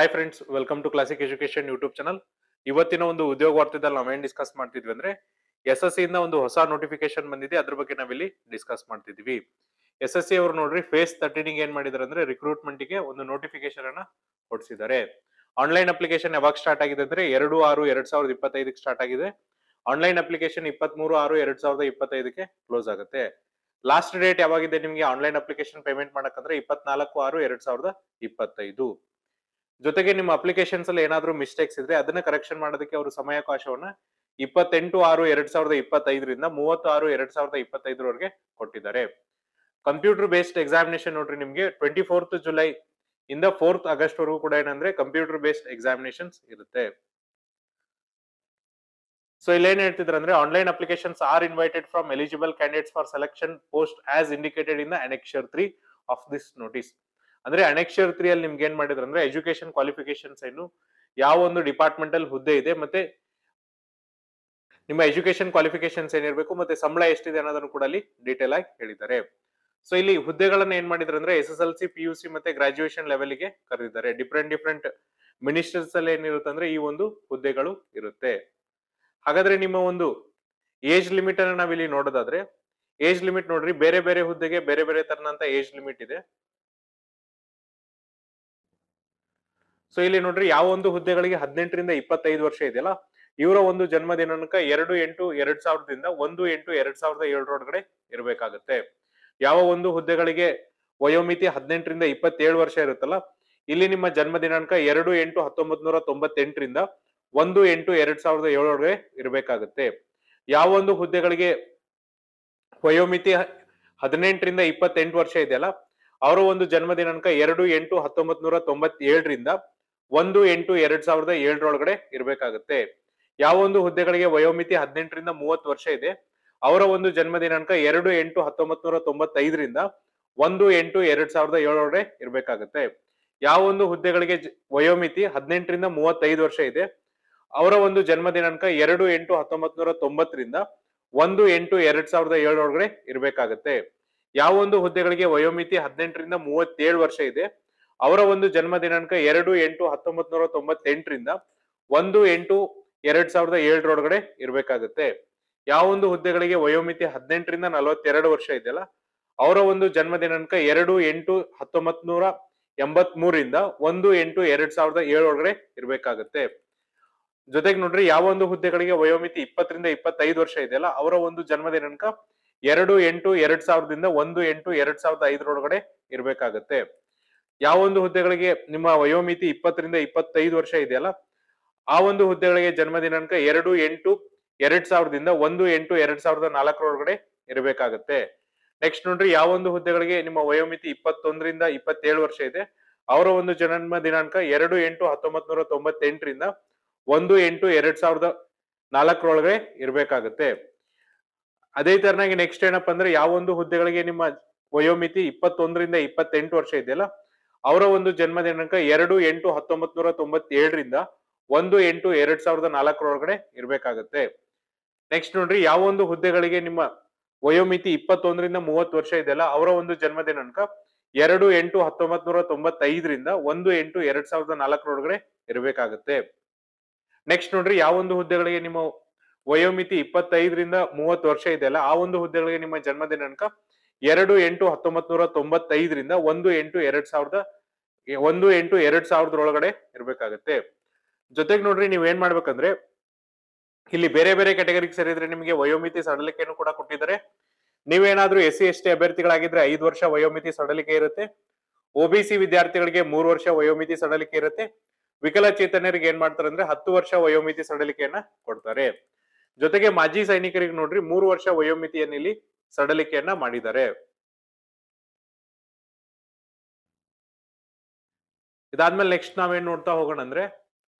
Hi friends, welcome to classic education YouTube channel. ಇವತ್ತಿನ ಒಂದು ಉದ್ಯೋಗ ವಾರ್ತೆದಲ್ಲಿ ನಾವೇನ್ ಡಿಸ್ಕಸ್ ಮಾಡ್ತಿದ್ವಿ ಅಂದ್ರೆ SSC ಇಂದ ಒಂದು ಹೊಸ ನೋಟಿಫಿಕೇಶನ್ ಬಂದಿದೆ. ಅದ್ರ ಬಗ್ಗೆ ನಾವಿಲ್ಲಿ ಡಿಸ್ಕಸ್ ಮಾಡ್ತಿದ್ವಿ. SSC ಅವರು ನೋಡ್ರಿ ಫೇಸ್ 13 ಏನ್ ಮಾಡಿದಾರೆ ಅಂದ್ರೆ ರಿಕ್ರೂಟ್ಮೆಂಟ್ ಗೆ ಒಂದು ನೋಟಿಫಿಕೇಶನ್ ಅನ್ನ ಹೊರಡಿಸಿದ್ದಾರೆ. ಆನ್ಲೈನ್ ಅಪ್ಲಿಕೇಶನ್ ಯಾವಾಗ ಸ್ಟಾರ್ಟ್ ಆಗಿದೆ ಅಂದ್ರೆ 2/6/2025 ಸ್ಟಾರ್ಟ್ ಆಗಿದೆ. ಆನ್ಲೈನ್ ಅಪ್ಲಿಕೇಶನ್ 23/6/2025 ಕ್ಲೋಸ್ ಆಗುತ್ತೆ. ಲಾಸ್ಟ್ ಡೇಟ್ ಯಾವಾಗಿದೆ ನಿಮ್ಗೆ ಆನ್ಲೈನ್ ಅಪ್ಲಿಕೇಶನ್ ಪೇಮೆಂಟ್ ಮಾಡಕಂದ್ರೆ 24/6/2025. ಜೊತೆಗೆ ನಿಮ್ಮ ಅಪ್ಲಿಕೇಶನ್ಸ್ ಅಲ್ಲಿ ಏನಾದ್ರೂ ಮಿಸ್ಟೇಕ್ಸ್ ಇದ್ರೆ ಅದನ್ನ ಕರೆಕ್ಷನ್ ಮಾಡೋದಕ್ಕೆ ಅವರು ಸಮಯಾವಕಾಶವನ್ನ 28/6/2025 30/6/2025 ಕೊಟ್ಟಿದ್ದಾರೆ. ಕಂಪ್ಯೂಟರ್ ಬೇಸ್ಡ್ ಎಕ್ಸಾಮಿನೇಷನ್ ನೋಡ್ರಿ ನಿಮ್ಗೆ 24th ಜುಲೈ ಇಂದ 4th ಆಗಸ್ಟ್ ವರೆಗೂ ಕೂಡ ಏನಂದ್ರೆ ಕಂಪ್ಯೂಟರ್ ಬೇಸ್ಡ್ ಎಕ್ಸಾಮಿನೇಷನ್ಸ್ ಇರುತ್ತೆ. ಸೊ ಇಲ್ಲಿ ಏನ್ ಹೇಳ್ತಿದ್ರೆ ಅಂದ್ರೆ online applications R invited from eligible candidates for selection post as indicated in the Annexure 3 of this notice. ಅಂದ್ರೆ Annexure 3 ಅಲ್ಲಿ ನಿಮ್ಗೆ ಏನ್ ಮಾಡಿದ್ರು ಅಂದ್ರೆ ಎಜುಕೇಶನ್ ಕ್ವಾಲಿಫಿಕೇಶನ್ಸ್ ಏನು, ಯಾವ ಒಂದು ಡಿಪಾರ್ಟ್ಮೆಂಟಲ್ ಹುದ್ದೆ ಇದೆ, ಮತ್ತೆ ನಿಮ್ಮ ಎಜುಕೇಶನ್ ಕ್ವಾಲಿಫಿಕೇಶನ್ಸ್ ಏನಿರಬೇಕು, ಮತ್ತೆ ಸಂಬಳ ಎಷ್ಟಿದೆ ಅನ್ನೋದನ್ನು ಕೂಡ ಅಲ್ಲಿ ಡೀಟೇಲ್ ಆಗಿ ಹೇಳಿದ್ದಾರೆ. ಸೊ ಇಲ್ಲಿ ಹುದ್ದೆಗಳನ್ನ ಏನ್ ಮಾಡಿದ್ರು ಅಂದ್ರೆ SSLC PUC ಮತ್ತೆ ಗ್ರಾಜುಯೇಷನ್ ಲೆವೆಲ್ ಗೆ ಕರೆದಿದ್ದಾರೆ. ಡಿಫ್ರೆಂಟ್ ಮಿನಿಸ್ಟರ್ಸ್ ಅಲ್ಲಿ ಏನಿರುತ್ತೆ ಅಂದ್ರೆ ಈ ಒಂದು ಹುದ್ದೆಗಳು ಇರುತ್ತೆ. ಹಾಗಾದ್ರೆ ನಿಮ್ಮ ಒಂದು ಏಜ್ ಲಿಮಿಟ್ ಅನ್ನ ನಾವಿಲ್ಲಿ ನೋಡೋದಾದ್ರೆ ಏಜ್ ಲಿಮಿಟ್ ನೋಡ್ರಿ, ಬೇರೆ ಬೇರೆ ಹುದ್ದೆಗೆ ಬೇರೆ ಬೇರೆ ತರನಂತ ಏಜ್ ಲಿಮಿಟ್ ಇದೆ. ಸೊ ಇಲ್ಲಿ ನೋಡ್ರಿ ಯಾವ ಒಂದು ಹುದ್ದೆಗಳಿಗೆ 18ರಿಂದ 25 ವರ್ಷ ಇದೆಯಲ್ಲ ಇವರ ಒಂದು ಜನ್ಮ ದಿನಾಂಕ 2/8/2000 1/8/2007 ಒಳಗಡೆ ಇರಬೇಕಾಗುತ್ತೆ. ಯಾವ ಒಂದು ಹುದ್ದೆಗಳಿಗೆ ವಯೋಮಿತಿ 18ರಿಂದ 27 ವರ್ಷ ಇರುತ್ತಲ್ಲ ಇಲ್ಲಿ ನಿಮ್ಮ ಜನ್ಮ ದಿನಾಂಕ 2/8/1998 1/8/2007 ಒಳಗಡೆ ಇರಬೇಕಾಗುತ್ತೆ. ಯಾವ ಒಂದು ಹುದ್ದೆಗಳಿಗೆ ವಯೋಮಿತಿ 18ರಿಂದ 28 ವರ್ಷ ಇದೆಯಲ್ಲ ಅವರ ಒಂದು ಜನ್ಮ ದಿನಾಂಕ 2/8/1997 1/8/2007 ಒಳಗಡೆ ಇರಬೇಕಾಗುತ್ತೆ. ಯಾವ ಒಂದು ಹುದ್ದೆಗಳಿಗೆ ವಯೋಮಿತಿ 18ರಿಂದ 30 ವರ್ಷ ಇದೆ ಅವರ ಒಂದು ಜನ್ಮ ದಿನಾಂಕ 2/8/1995 1/8/2007 ಒಳಗಡೆ ಇರಬೇಕಾಗುತ್ತೆ. ಯಾವ ಒಂದು ಹುದ್ದೆಗಳಿಗೆ ವಯೋಮಿತಿ 18ರಿಂದ 35 ವರ್ಷ ಇದೆ ಅವರ ಒಂದು ಜನ್ಮ ದಿನಾಂಕ 2/8/1990 1/8/2007 ಒಳಗಡೆ ಇರಬೇಕಾಗುತ್ತೆ. ಯಾವ ಒಂದು ಹುದ್ದೆಗಳಿಗೆ ವಯೋಮಿತಿ 18ರಿಂದ 37 ವರ್ಷ ಇದೆ ಅವರ ಒಂದು ಜನ್ಮ ದಿನಾಂಕ 2/8/1998 1/8/2007 ಒಳಗಡೆ ಇರಬೇಕಾಗುತ್ತೆ. ಯಾವ ಒಂದು ಹುದ್ದೆಗಳಿಗೆ ವಯೋಮಿತಿ 18ರಿಂದ 42 ವರ್ಷ ಇದೆಯಲ್ಲ ಅವರ ಒಂದು ಜನ್ಮ ದಿನಾಂಕ 2/8/1983 1/8/2007 ಒಳಗಡೆ ಇರಬೇಕಾಗುತ್ತೆ. ಜೊತೆಗೆ ನೋಡ್ರಿ ಯಾವ ಒಂದು ಹುದ್ದೆಗಳಿಗೆ ವಯೋಮಿತಿ 20ರಿಂದ 25 ವರ್ಷ ಇದೆಯಲ್ಲ ಅವರ ಒಂದು ಜನ್ಮ ದಿನಾಂಕ 2/8/2000 1/8/2005 ಒಳಗಡೆ ಇರಬೇಕಾಗುತ್ತೆ. ಯಾವ ಒಂದು ಹುದ್ದೆಗಳಿಗೆ ನಿಮ್ಮ ವಯೋಮಿತಿ 20ರಿಂದ 25 ವರ್ಷ ಇದೆಯಲ್ಲ ಆ ಒಂದು ಹುದ್ದೆಗಳಿಗೆ ಜನ್ಮ ದಿನಾಂಕ 2/8/2000 1/8/2004 ಒಳಗಡೆ ಇರಬೇಕಾಗುತ್ತೆ. ನೆಕ್ಸ್ಟ್ ನೋಡ್ರಿ ಯಾವ ಒಂದು ಹುದ್ದೆಗಳಿಗೆ ನಿಮ್ಮ ವಯೋಮಿತಿ 21ರಿಂದ 27 ವರ್ಷ ಇದೆ ಅವರ ಒಂದು ಜನ್ಮ ದಿನಾಂಕ 2/8/1998 1/8/2004 ಒಳಗಡೆ ಇರಬೇಕಾಗುತ್ತೆ. ಅದೇ ತರನಾಗಿ ನೆಕ್ಸ್ಟ್ ಏನಪ್ಪಾ ಅಂದ್ರೆ ಯಾವ ಒಂದು ಹುದ್ದೆಗಳಿಗೆ ನಿಮ್ಮ ವಯೋಮಿತಿ 21ರಿಂದ 28 ವರ್ಷ ಇದೆಯಲ್ಲ ಅವರ ಒಂದು ಜನ್ಮ ದಿನಾಂಕ 2/8/1997 1/8/2004 ಒಳಗಡೆ ಇರಬೇಕಾಗುತ್ತೆ. ನೆಕ್ಸ್ಟ್ ನೋಡ್ರಿ ಯಾವ ಒಂದು ಹುದ್ದೆಗಳಿಗೆ ನಿಮ್ಮ ವಯೋಮಿತಿ 21ರಿಂದ 30 ವರ್ಷ ಇದೆಯಲ್ಲ ಅವರ ಒಂದು ಜನ್ಮ ದಿನಾಂಕ 2/8/1995 1/8/2004 ಒಳಗಡೆ ಇರಬೇಕಾಗುತ್ತೆ. ನೆಕ್ಸ್ಟ್ ನೋಡ್ರಿ ಯಾವ ಒಂದು ಹುದ್ದೆಗಳಿಗೆ ನಿಮ್ಮ ವಯೋಮಿತಿ 25ರಿಂದ 30 ವರ್ಷ ಇದೆಯಲ್ಲ ಆ ಒಂದು ಹುದ್ದೆಗಳಿಗೆ ನಿಮ್ಮ ಜನ್ಮ ದಿನಾಂಕ 2/8/1995 1/8/2000 ಒಳಗಡೆ ಇರಬೇಕಾಗುತ್ತೆ. ಜೊತೆಗೆ ನೋಡ್ರಿ ನೀವ್ ಏನ್ ಮಾಡ್ಬೇಕಂದ್ರೆ ಇಲ್ಲಿ ಬೇರೆ ಬೇರೆ ಕ್ಯಾಟಗರಿಗೆ ಸೇರಿದ್ರೆ ನಿಮಗೆ ವಯೋಮಿತಿ ಸಡಲಿಕೆಯನ್ನು ಕೂಡ ಕೊಟ್ಟಿದ್ದಾರೆ. ನೀವೇನಾದ್ರೂ SC ST ಅಭ್ಯರ್ಥಿಗಳಾಗಿದ್ರೆ 5 ವರ್ಷ ವಯೋಮಿತಿ ಸಡಲಿಕೆ ಇರುತ್ತೆ. OBC ವಿದ್ಯಾರ್ಥಿಗಳಿಗೆ 3 ವರ್ಷ ವಯೋಮಿತಿ ಸಡಲಿಕೆ ಇರುತ್ತೆ. ವಿಕಲಚೇತನರಿಗೆ ಏನ್ ಮಾಡ್ತಾರೆ ಅಂದ್ರೆ 10 ವರ್ಷ ವಯೋಮಿತಿ ಸಡಲಿಕೆಯನ್ನ ಕೊಡ್ತಾರೆ. ಜೊತೆಗೆ ಮಾಜಿ ಸೈನಿಕರಿಗೆ ನೋಡ್ರಿ 3 ವರ್ಷ ವಯೋಮಿತಿಯನ್ನು ಇಲ್ಲಿ ಸಡಲಿಕೆಯನ್ನ ಮಾಡಿದ್ದಾರೆ. ಇದಾದ್ಮೇಲೆ ನೆಕ್ಸ್ಟ್ ನಾವೇನ್ ನೋಡ್ತಾ ಹೋಗೋಣ ಅಂದ್ರೆ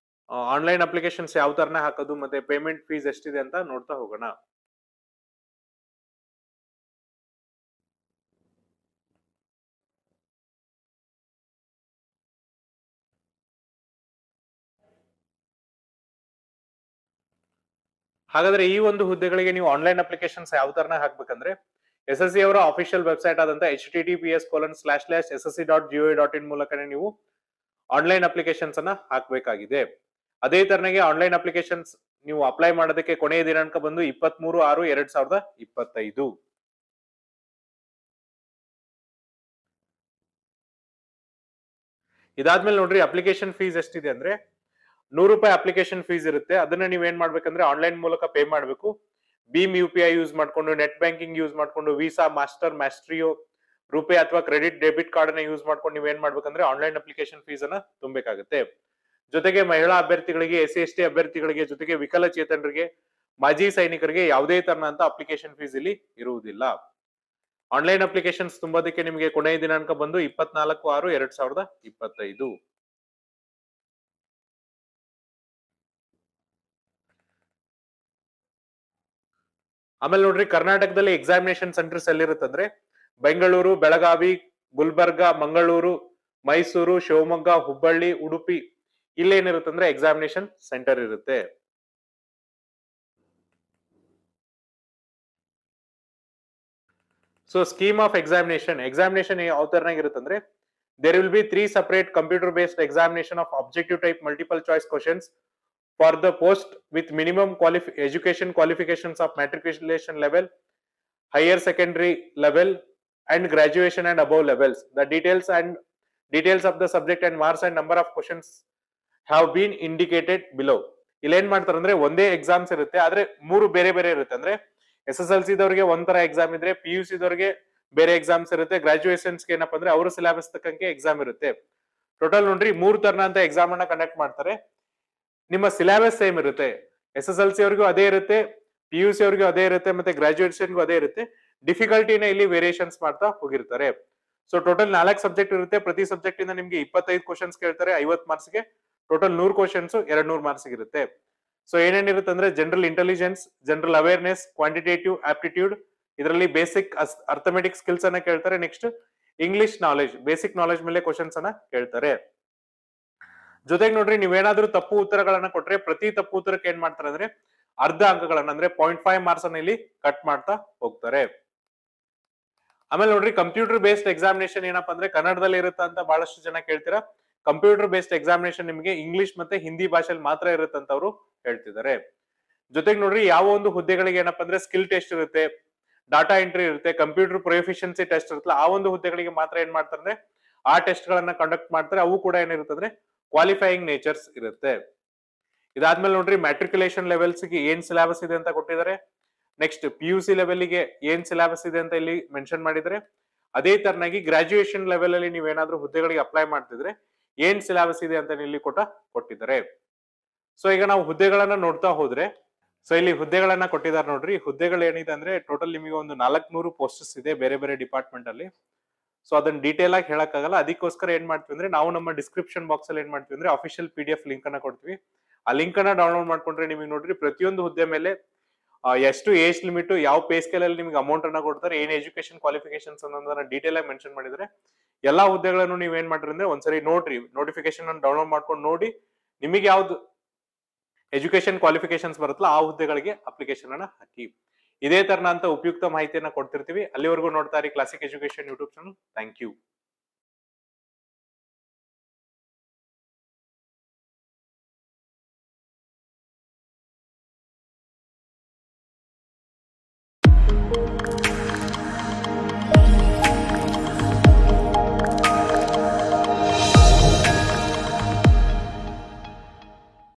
ಆನ್ಲೈನ್ ಅಪ್ಲಿಕೇಶನ್ಸ್ ಯಾವ ತರನ ಹಾಕೋದು ಮತ್ತೆ ಪೇಮೆಂಟ್ ಫೀಸ್ ಎಷ್ಟಿದೆ ಅಂತ ನೋಡ್ತಾ ಹೋಗೋಣ. ಹಾಗಾದ್ರೆ ಈ ಒಂದು ಹುದ್ದೆಗಳಿಗೆ ನೀವು ಆನ್ಲೈನ್ ಅಪ್ಲಿಕೇಶನ್ಸ್ ಯಾವ ತರನ ಹಾಕ್ಬೇಕಂದ್ರೆ SSC ಅವರ ಅಫಿಷಿಯಲ್ ವೆಬ್ಸೈಟ್ ಆದಂತ https://ssc.gov.in ಮೂಲಕನೇ ನೀವು ಆನ್ಲೈನ್ ಅಪ್ಲಿಕೇಶನ್ಸ್ ಅನ್ನ ಹಾಕಬೇಕಾಗಿದೆ. ಅದೇ ತರನಾಗಿ ಆನ್ಲೈನ್ ಅಪ್ಲಿಕೇಶನ್ಸ್ ನೀವು ಅಪ್ಲೈ ಮಾಡೋದಕ್ಕೆ ಕೊನೆಯ ದಿನಾಂಕ ಬಂದು 23/6/2025. ಇದಾದ್ಮೇಲೆ ನೋಡ್ರಿ ಅಪ್ಲಿಕೇಶನ್ ಫೀಸ್ ಎಷ್ಟಿದೆ ಅಂದ್ರೆ ₹100 ಅಪ್ಲಿಕೇಶನ್ ಫೀಸ್ ಇರುತ್ತೆ. ಅದನ್ನ ನೀವ್ ಏನ್ ಮಾಡ್ಬೇಕಂದ್ರೆ ಆನ್ಲೈನ್ ಮೂಲಕ ಪೇ ಮಾಡಬೇಕು. ಭೀಮ್ UPI ಯೂಸ್ ಮಾಡ್ಕೊಂಡು, ನೆಟ್ ಬ್ಯಾಂಕಿಂಗ್ ಯೂಸ್ ಮಾಡ್ಕೊಂಡು, ವೀಸಾ, ಮಾಸ್ಟರ್, ಮ್ಯಾಸ್ಟ್ರಿಯೋ, ರೂಪೇ ಅಥವಾ ಕ್ರೆಡಿಟ್ ಡೆಬಿಟ್ ಕಾರ್ಡ್ ಅನ್ನ ಯೂಸ್ ಮಾಡ್ಕೊಂಡು ನೀವ್ ಏನ್ ಮಾಡ್ಬೇಕಂದ್ರೆ ಆನ್ಲೈನ್ ಅಪ್ಲಿಕೇಶನ್ ಫೀಸ್ ಅನ್ನ ತುಂಬಬೇಕಾಗುತ್ತೆ. ಜೊತೆಗೆ ಮಹಿಳಾ ಅಭ್ಯರ್ಥಿಗಳಿಗೆ, SC/ST ಅಭ್ಯರ್ಥಿಗಳಿಗೆ, ಜೊತೆಗೆ ವಿಕಲಚೇತನರಿಗೆ, ಮಾಜಿ ಸೈನಿಕರಿಗೆ ಯಾವುದೇ ತರನಾದಂತ ಅಪ್ಲಿಕೇಶನ್ ಫೀಸ್ ಇಲ್ಲಿ ಇರುವುದಿಲ್ಲ. ಆನ್ಲೈನ್ ಅಪ್ಲಿಕೇಶನ್ಸ್ ತುಂಬೋದಕ್ಕೆ ನಿಮಗೆ ಕೊನೆಯ ದಿನಾಂಕ ಬಂದು 24/6/2025. ಆಮೇಲೆ ನೋಡ್ರಿ ಕರ್ನಾಟಕದಲ್ಲಿ ಎಕ್ಸಾಮಿನೇಷನ್ ಸೆಂಟರ್ಸ್ ಎಲ್ಲಿರುತ್ತಂದ್ರೆ ಬೆಂಗಳೂರು, ಬೆಳಗಾವಿ, ಗುಲ್ಬರ್ಗ, ಮಂಗಳೂರು, ಮೈಸೂರು, ಶಿವಮೊಗ್ಗ, ಹುಬ್ಬಳ್ಳಿ, ಉಡುಪಿ ಇಲ್ಲೇನಿರುತ್ತಂದ್ರೆ ಎಕ್ಸಾಮಿನೇಷನ್ ಸೆಂಟರ್ ಇರುತ್ತೆ. ಸೊ ಸ್ಕೀಮ್ ಆಫ್ ಎಕ್ಸಾಮಿನೇಷನ್ ಯಾವ ತರನಾಗಿರುತ್ತಂದ್ರೆ there will be 3 separate computer based examination of objective type multiple choice questions for the post with minimum education qualifications of matriculation level, higher secondary level and graduation and above levels. The details of the subject and marks and number of questions have been indicated below. ಇಲ್ಲಿ ಏನ್ ಮಾಡ್ತಾರೆ ಅಂದ್ರೆ ಒಂದೇ exams ಇರುತ್ತೆ, ಆದ್ರೆ 3 ಬೇರೆ ಬೇರೆ ಇರುತ್ತೆ. ಅಂದ್ರೆ SSLC ದವರಿಗೆ ಒಂಥರ ಎಕ್ಸಾಮ್ ಇದ್ರೆ, PUC ದವರಿಗೆ ಬೇರೆ ಎಕ್ಸಾಮ್ಸ್ ಇರುತ್ತೆ, ಗ್ರಾಜುಯೇಷನ್ಸ್ ಏನಪ್ಪಾ ಅಂದ್ರೆ ಅವ್ರ ಸಿಲೆಬಸ್ ತಕ್ಕಂಗೆ ಎಕ್ಸಾಮ್ ಇರುತ್ತೆ. ಟೋಟಲ್ ನೋಡ್ರಿ 3 ತರನಂತ ಎಕ್ಸಾಮ್ ಅನ್ನ ಕಂಡಕ್ಟ್ ಮಾಡ್ತಾರೆ. ನಿಮ್ಮ ಸಿಲೆಬಸ್ ಸೇಮ್ ಇರುತ್ತೆ. SSLC ಅವರಿಗೂ ಅದೇ ಇರುತ್ತೆ, PUC ಅವರಿಗೂ ಅದೇ ಇರುತ್ತೆ, ಮತ್ತೆ ಗ್ರಾಜುಯೇಷನ್ಗೂ ಅದೇ ಇರುತ್ತೆ. ಡಿಫಿಕಲ್ಟಿನ ಇಲ್ಲಿ ವೇರಿಯೇಷನ್ಸ್ ಮಾಡ್ತಾ ಹೋಗಿರ್ತಾರೆ. ಸೊ ಟೋಟಲ್ 4 ಸಬ್ಜೆಕ್ಟ್ ಇರುತ್ತೆ. ಪ್ರತಿ ಸಬ್ಜೆಕ್ಟ್ ಇಂದ ನಿಮ್ಗೆ 25 ಕ್ವಶನ್ಸ್ ಕೇಳ್ತಾರೆ 50 ಮಾರ್ಕ್ಸ್ ಗೆ. ಟೋಟಲ್ 100 ಕ್ವಶನ್ಸ್ 200 ಮಾರ್ಕ್ಸ್ ಇರುತ್ತೆ. ಸೊ ಏನೇನಿರುತ್ತೆ ಅಂದ್ರೆ general intelligence, general awareness, quantitative aptitude, ಇದರಲ್ಲಿ ಬೇಸಿಕ್ ಅರ್ಥಮೆಟಿಕ್ ಸ್ಕಿಲ್ಸ್ ಅನ್ನ ಕೇಳ್ತಾರೆ. Next English knowledge, basic knowledge ಮೇಲೆ ಕ್ವಶನ್ಸ್ ಅನ್ನ ಕೇಳ್ತಾರೆ. ಜೊತೆಗೆ ನೋಡ್ರಿ ನೀವೇನಾದ್ರೂ ತಪ್ಪು ಉತ್ತರಗಳನ್ನ ಕೊಟ್ರೆ ಪ್ರತಿ ತಪ್ಪು ಉತ್ತರಕ್ಕೆ ಏನ್ ಮಾಡ್ತಾರೆ ಅಂದ್ರೆ ಅರ್ಧ ಅಂಕಗಳನ್ನ ಅಂದ್ರೆ 0.5 ಮಾರ್ಕ್ಸ್ ಅನ್ನ ಇಲ್ಲಿ ಕಟ್ ಮಾಡ್ತಾ ಹೋಗ್ತಾರೆ. ಆಮೇಲೆ ನೋಡ್ರಿ ಕಂಪ್ಯೂಟರ್ ಬೇಸ್ಡ್ ಎಕ್ಸಾಮಿನೇಷನ್ ಏನಪ್ಪಾ ಅಂದ್ರೆ ಕನ್ನಡದಲ್ಲಿ ಇರುತ್ತೆ ಅಂತ ಬಹಳಷ್ಟು ಜನ ಕೇಳ್ತೀರಾ. ಕಂಪ್ಯೂಟರ್ ಬೇಸ್ಡ್ ಎಕ್ಸಾಮಿನೇಷನ್ ನಿಮಗೆ ಇಂಗ್ಲಿಷ್ ಮತ್ತೆ ಹಿಂದಿ ಭಾಷೆಯಲ್ಲಿ ಮಾತ್ರ ಇರುತ್ತೆ ಅಂತ ಅವರು ಹೇಳ್ತಿದ್ದಾರೆ. ಜೊತೆಗೆ ನೋಡ್ರಿ ಯಾವ ಒಂದು ಹುದ್ದೆಗಳಿಗೆ ಏನಪ್ಪಾ ಅಂದ್ರೆ ಸ್ಕಿಲ್ ಟೆಸ್ಟ್ ಇರುತ್ತೆ, ಡಾಟಾ ಎಂಟ್ರಿ ಇರುತ್ತೆ, ಕಂಪ್ಯೂಟರ್ ಪ್ರೊಫಿಷಿಯನ್ಸಿ ಟೆಸ್ಟ್ ಇರುತ್ತಲ್ಲ ಆ ಒಂದು ಹುದ್ದೆಗಳಿಗೆ ಮಾತ್ರ ಏನ್ ಮಾಡ್ತಾರೆ ಅಂದ್ರೆ ಆ ಟೆಸ್ಟ್ ಗಳನ್ನ ಕಂಡಕ್ಟ್ ಮಾಡ್ತಾರೆ. ಅವು ಕೂಡ ಏನಿರುತ್ತೆ ಅಂದ್ರೆ ಕ್ವಾಲಿಫೈಯಿಂಗ್ ನೇಚರ್ಸ್ ಇರುತ್ತೆ. ಇದಾದ್ಮೇಲೆ ನೋಡ್ರಿ ಮ್ಯಾಟ್ರಿಕ್ಯುಲೇಷನ್ ಲೆವೆಲ್ಸ್ ಗೆ ಏನ್ ಸಿಲೆಬಸ್ ಇದೆ ಅಂತ ಕೊಟ್ಟಿದ್ದಾರೆ. ನೆಕ್ಸ್ಟ್ PUC ಲೆವೆಲ್ ಗೆ ಏನ್ ಸಿಲೆಬಸ್ ಇದೆ ಅಂತ ಇಲ್ಲಿ ಮೆನ್ಷನ್ ಮಾಡಿದ್ರೆ, ಅದೇ ತರನಾಗಿ ಗ್ರಾಜುಯೇಷನ್ ಲೆವೆಲ್ ಅಲ್ಲಿ ನೀವೇನಾದ್ರೂ ಹುದ್ದೆಗಳಿಗೆ ಅಪ್ಲೈ ಮಾಡ್ತಿದ್ರೆ ಏನ್ ಸಿಲೆಬಸ್ ಇದೆ ಅಂತ ಇಲ್ಲಿ ಕೊಟ್ಟಿದ್ದಾರೆ. ಸೊ ಈಗ ನಾವು ಹುದ್ದೆಗಳನ್ನ ನೋಡ್ತಾ ಹೋದ್ರೆ, ಸೊ ಇಲ್ಲಿ ಹುದ್ದೆಗಳನ್ನ ಕೊಟ್ಟಿದ್ದಾರೆ ನೋಡ್ರಿ. ಹುದ್ದೆಗಳು ಏನಿದೆ ಅಂದ್ರೆ ಟೋಟಲ್ ನಿಮಗೆ ಒಂದು 400 ಪೋಸ್ಟಸ್ ಇದೆ ಬೇರೆ ಬೇರೆ ಡಿಪಾರ್ಟ್ಮೆಂಟ್ ಅಲ್ಲಿ. ಸೊ ಅದನ್ನ ಡೀಟೇಲ್ ಆಗಿ ಹೇಳಕ್ಕಾಗಲ್ಲ. ಅದಕ್ಕೋಸ್ಕರ ಏನ್ ಮಾಡ್ತೀವಿ ಅಂದ್ರೆ ನಾವು ನಮ್ಮ ಡಿಸ್ಕ್ರಿಪ್ಷನ್ ಬಾಕ್ಸ್ ಅಲ್ಲಿ ಏನ್ ಮಾಡ್ತೀವಿ ಅಂದ್ರೆ ಅಫಿಷಿಯಲ್ PDF ಲಿಂಕ್ ಅನ್ನ ಕೊಡ್ತೀವಿ. ಆ ಲಿಂಕ್ ಅನ್ನ ಡೌನ್ಲೋಡ್ ಮಾಡ್ಕೊಂಡ್ರೆ ನಿಮಗೆ ನೋಡ್ರಿ ಪ್ರತಿಯೊಂದು ಹುದ್ದೆ ಮೇಲೆ ಎಷ್ಟು ಏಜ್ ಲಿಮಿಟ್, ಯಾವ ಪೇ ಸ್ಕೇಲ್ ಅಲ್ಲಿ ನಿಮ್ಗೆ ಅಮೌಂಟ್ ಅನ್ನ ಕೊಡ್ತಾರೆ, ಏನ್ ಎಜುಕೇಶನ್ ಕ್ವಾಲಿಫಿಕೇಶನ್ಸ್ ಅನ್ನೋದನ್ನ ಡೀಟೇಲ್ ಆಗಿ ಮೆನ್ಷನ್ ಮಾಡಿದ್ರೆ ಎಲ್ಲಾ ಹುದ್ದೆಗಳನ್ನು ನೀವ್ ಏನ್ ಮಾಡ್ರಿ ಅಂದ್ರೆ ಒಂದ್ಸರಿ ನೋಡ್ರಿ, ನೋಟಿಫಿಕೇಶನ್ ಅನ್ನು ಡೌನ್ಲೋಡ್ ಮಾಡ್ಕೊಂಡು ನೋಡಿ ನಿಮಗೆ ಯಾವ್ದು ಎಜುಕೇಶನ್ ಕ್ವಾಲಿಫಿಕೇಶನ್ಸ್ ಬರುತ್ತಲ್ಲ ಆ ಹುದ್ದೆಗಳಿಗೆ ಅಪ್ಲಿಕೇಶನ್ ಅನ್ನ ಹಾಕಿ. ಇದೇ ತರನಂತ ಉಪಯುಕ್ತ ಮಾಹಿತಿಯನ್ನ ಕೊಡ್ತಿರ್ತೀವಿ. ಅಲ್ಲಿವರೆಗೂ ನೋಡ್ತಾ ಇರಿ classic education YouTube channel. Thank you.